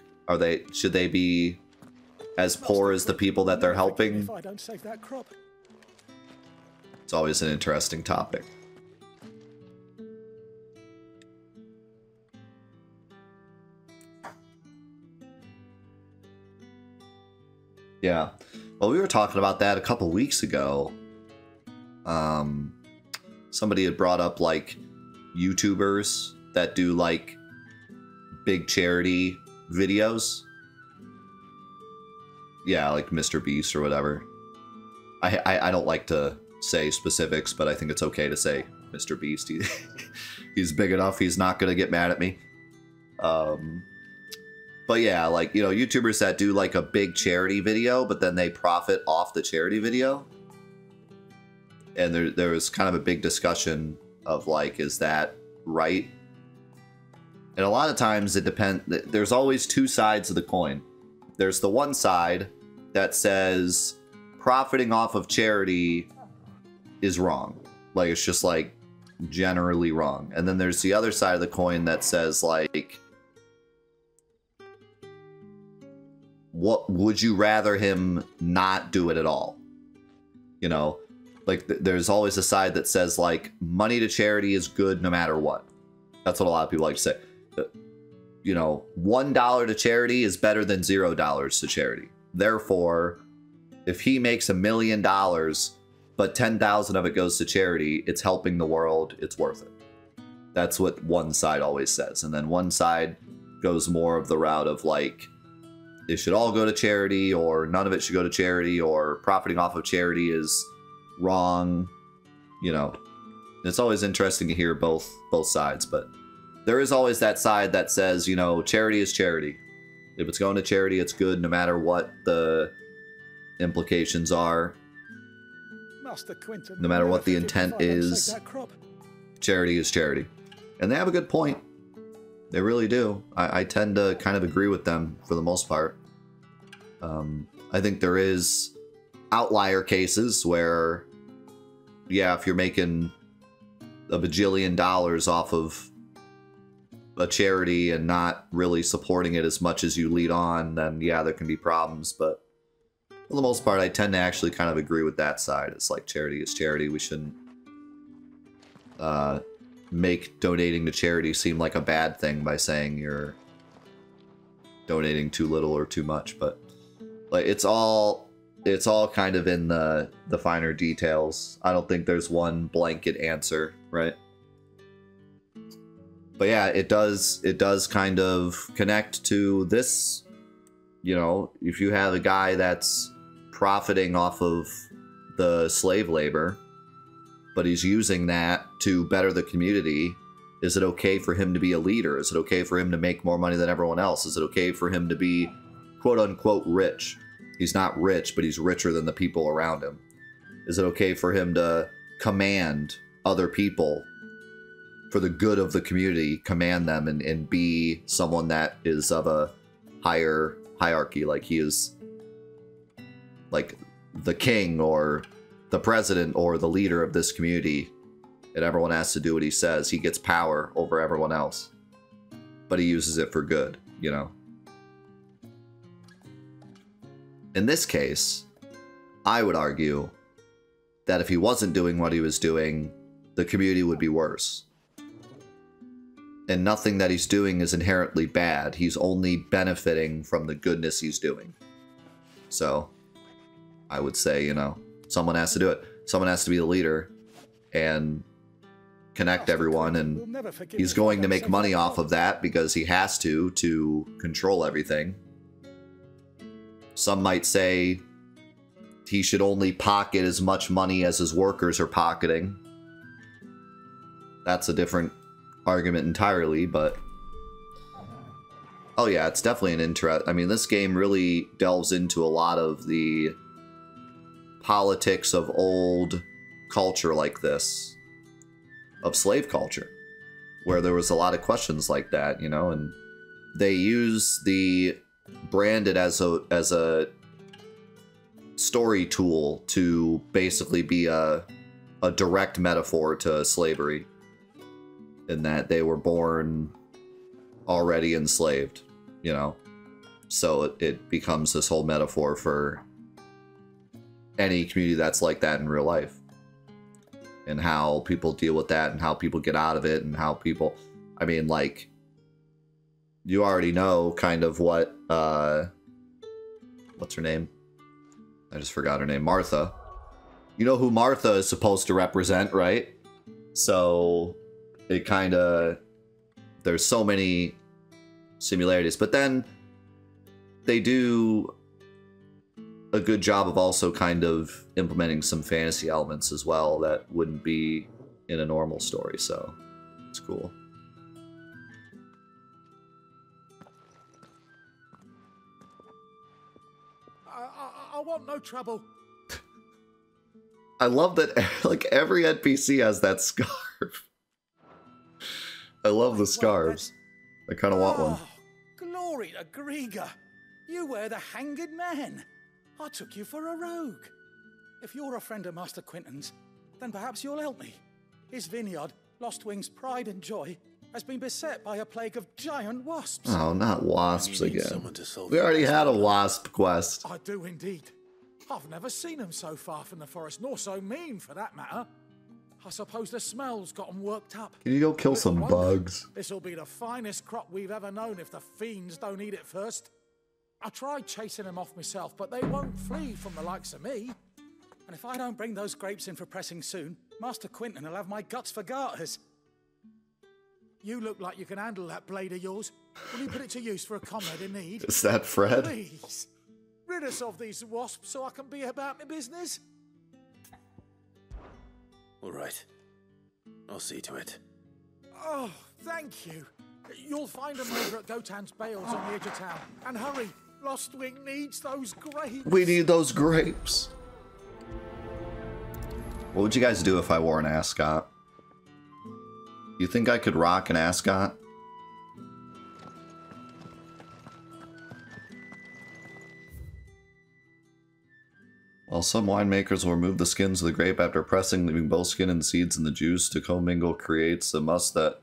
S1: Should they be as poor as the people that they're helping?
S12: If I don't save that crop.
S1: It's always an interesting topic. Yeah. Well, we were talking about that a couple weeks ago. Somebody had brought up, like, YouTubers that do, like, big charity videos. Yeah, like Mr. Beast or whatever. I don't like to say specifics, but I think it's okay to say Mr. Beast. He's big enough, he's not gonna get mad at me. But yeah, like, you know, YouTubers that do, like, a big charity video, but then they profit off the charity video. And there was kind of a big discussion of, like, is that right? And a lot of times it depends. There's always two sides of the coin. There's the one side that says profiting off of charity is wrong. Like, it's just like, generally wrong. And then there's the other side of the coin that says, like, what would you rather him not do it at all? You know, like there's always a side that says, like, money to charity is good no matter what. That's what a lot of people like to say. You know, $1 to charity is better than $0 to charity. Therefore, if he makes $1 million, but 10,000 of it goes to charity, it's helping the world, it's worth it. That's what one side always says. And then one side goes more of the route of, like, it should all go to charity, or none of it should go to charity, or profiting off of charity is wrong. You know, it's always interesting to hear both sides, but there is always that side that says, you know, charity is charity. If it's going to charity, it's good no matter what the implications are.
S2: Master Quinton,
S1: no matter what the intent is, charity is charity. And they have a good point. They really do. I tend to kind of agree with them for the most part. I think there is outlier cases where, yeah, if you're making a bajillion dollars off of a charity and not really supporting it as much as you lead on, then yeah, there can be problems. But for the most part, I tend to actually kind of agree with that side. It's like charity is charity. We shouldn't make donating to charity seem like a bad thing by saying you're donating too little or too much. But like it's all kind of in the finer details. I don't think there's one blanket answer, right? But yeah, it does kind of connect to this. You know, if you have a guy that's profiting off of the slave labor, but he's using that to better the community, is it okay for him to be a leader? Is it okay for him to make more money than everyone else? Is it okay for him to be quote-unquote rich? He's not rich, but he's richer than the people around him. Is it okay for him to command other people for the good of the community, command them and be someone that is of a higher hierarchy, like he is like the king or the president or the leader of this community, and everyone has to do what he says? He gets power over everyone else, but he uses it for good, you know? In this case, I would argue that if he wasn't doing what he was doing, the community would be worse. And nothing that he's doing is inherently bad. He's only benefiting from the goodness he's doing. So, I would say, you know, someone has to do it. Someone has to be the leader and connect everyone, and he's going to make money off of that because he has to control everything. Some might say he should only pocket as much money as his workers are pocketing. That's a different argument entirely, but oh yeah, it's definitely an interest. I mean, this game really delves into a lot of the politics of old culture like this, of slave culture, where there was a lot of questions like that, you know, and they use the branded as a story tool to basically be a direct metaphor to slavery, in that they were born already enslaved, you know? So it becomes this whole metaphor for any community that's like that in real life, and how people deal with that and how people get out of it, and how people, I mean, like, you already know kind of what, what's her name? I just forgot her name. Martha. You know who Martha is supposed to represent, right? So it kind of, there's so many similarities, but then they do a good job of also kind of implementing some fantasy elements as well that wouldn't be in a normal story, so it's cool.
S2: I want no trouble.
S1: I love that, like, every NPC has that scarf. I love the scarves. I kind of want one.
S2: Glory to Griga. You were the hanged man. I took you for a rogue. If you're a friend of Master Quinton's, then perhaps you'll help me. His vineyard Lostwing's pride and joy, has been beset by a plague of giant wasps.
S1: Oh, not wasps
S4: You need
S1: again.
S4: someone to solve
S1: We
S4: the
S1: already
S4: problem.
S1: had a wasp quest.
S2: I do indeed. I've never seen them so far from the forest, nor so mean for that matter. I suppose the smell's got them worked up.
S1: Can you go kill
S2: Little
S1: some
S2: wonder
S1: bugs?
S2: This'll be the finest crop we've ever known if the fiends don't eat it first. I tried chasing them off myself, but they won't flee from the likes of me. And if I don't bring those grapes in for pressing soon, Master Quinton will have my guts for garters. You look like you can handle that blade of yours. Will you put it to use for a comrade in need?
S1: Is that Fred?
S2: Please, rid us of these wasps so I can be about my business.
S4: All right. I'll see to it.
S2: Oh, thank you. You'll find them over at Gotan's Bales on the edge of town. And hurry, Lostwing needs those grapes.
S1: We need those grapes. What would you guys do if I wore an ascot? You think I could rock an ascot? While some winemakers will remove the skins of the grape after pressing, leaving both skin and seeds in the juice to commingle creates a must that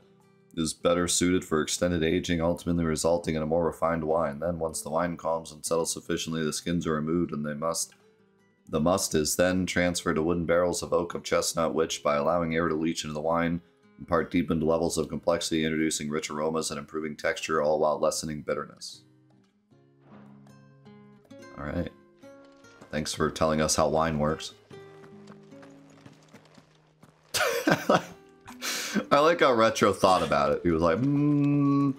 S1: is better suited for extended aging, ultimately resulting in a more refined wine. Then, once the wine calms and settles sufficiently, the skins are removed and the must is then transferred to wooden barrels of oak of chestnut, which, by allowing air to leach into the wine, impart deepened levels of complexity, introducing rich aromas and improving texture, all while lessening bitterness. Alright. Thanks for telling us how wine works. I like how Retro thought about it. He was like, no.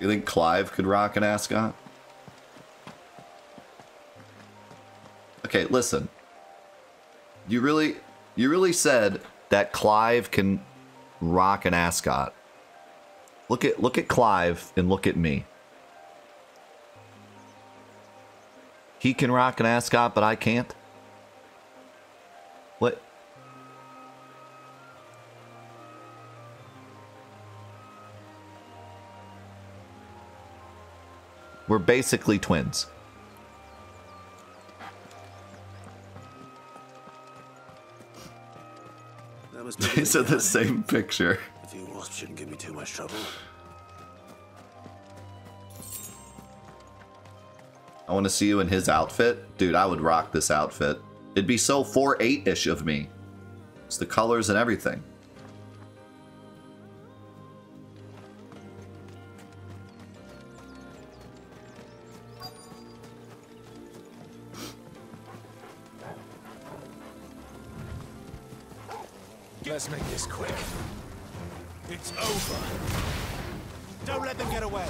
S1: You think Clive could rock an ascot? Okay, listen. You really said that Clive can rock an ascot. Look at Clive and look at me. He can rock an ascot, but I can't? What? We're basically twins. These are the same picture.
S4: A few wasps shouldn't give me too much trouble.
S1: I want to see you in his outfit. Dude, I would rock this outfit. It'd be so 4'8"-ish of me. It's the colors and everything.
S8: Let's make this quick. It's over. Don't let them get away.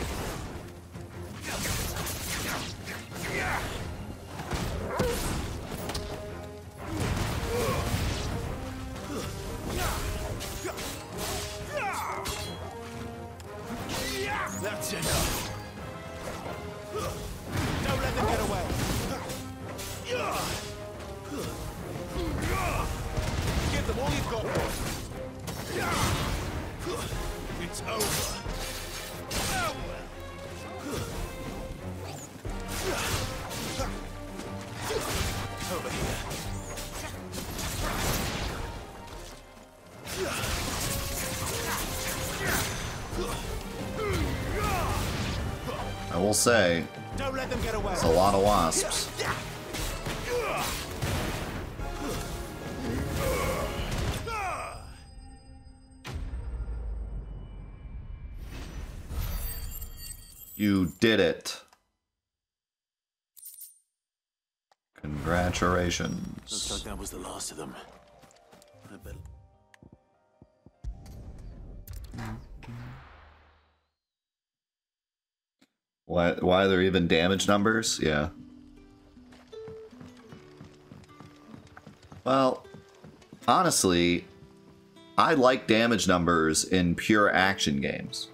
S8: That's enough. Don't let them get away. Give them all you've got, boys. It's over. Over here.
S1: I will say,
S8: Don't let them get away.
S1: it's a lot of wasps. You did it. Congratulations.
S4: Looks like that was the last of them. I bet.
S1: Why are there even damage numbers? Yeah. Well, honestly, I like damage numbers in pure action games.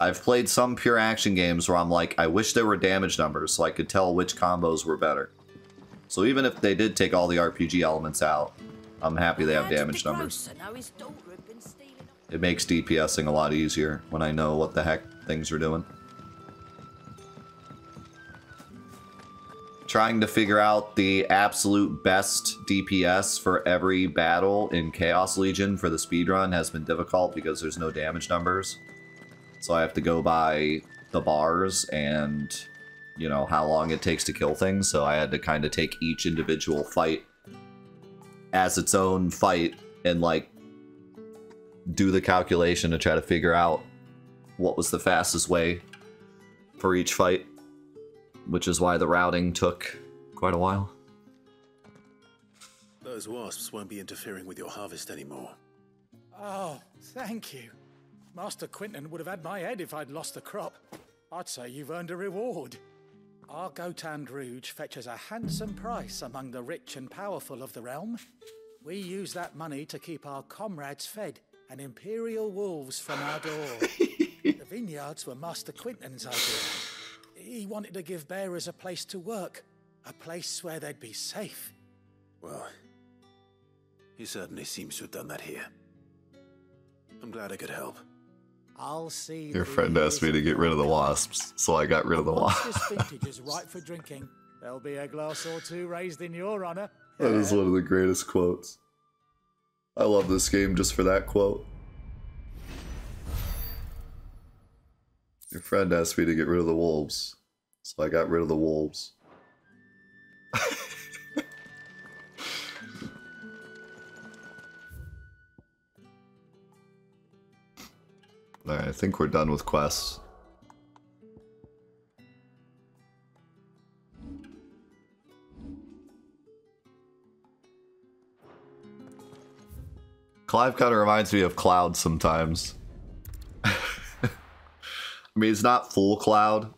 S1: I've played some pure action games where I'm like, I wish there were damage numbers so I could tell which combos were better. So even if they did take all the RPG elements out, I'm happy they have damage numbers. It makes DPSing a lot easier when I know what the heck things are doing. Trying to figure out the absolute best DPS for every battle in Chaos Legion for the speedrun has been difficult because there's no damage numbers. So I have to go by the bars and, you know, how long it takes to kill things. So I had to kind of take each individual fight as its own fight and, like, do the calculation to try to figure out what was the fastest way for each fight. Which is why the routing took quite a while.
S4: Those wasps won't be interfering with your harvest anymore.
S2: Oh, thank you. Master Quinton would have had my head if I'd lost the crop. I'd say you've earned a reward. Our Gotand Rouge fetches a handsome price among the rich and powerful of the realm. We use that money to keep our comrades fed and imperial wolves from our door. The vineyards were Master Quinton's idea. He wanted to give bearers a place to work, a place where they'd be safe.
S4: Well, he certainly seems to have done that here. I'm glad I could help.
S2: I'll see.
S1: Your friend asked me to get rid of the wasps, so I got rid of the wasps.
S2: Once this vintage is ripe for drinking, there'll be a glass or two raised in your honor.
S1: That is one of the greatest quotes. I love this game just for that quote. Your friend asked me to get rid of the wolves, so I got rid of the wolves. Alright, I think we're done with quests. Clive kind of reminds me of Cloud sometimes. I mean, he's not full Cloud,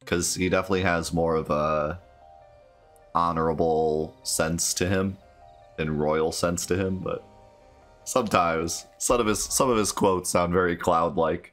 S1: because he definitely has more of a honorable sense to him and royal sense to him, but sometimes some of his quotes sound very Cloud-like.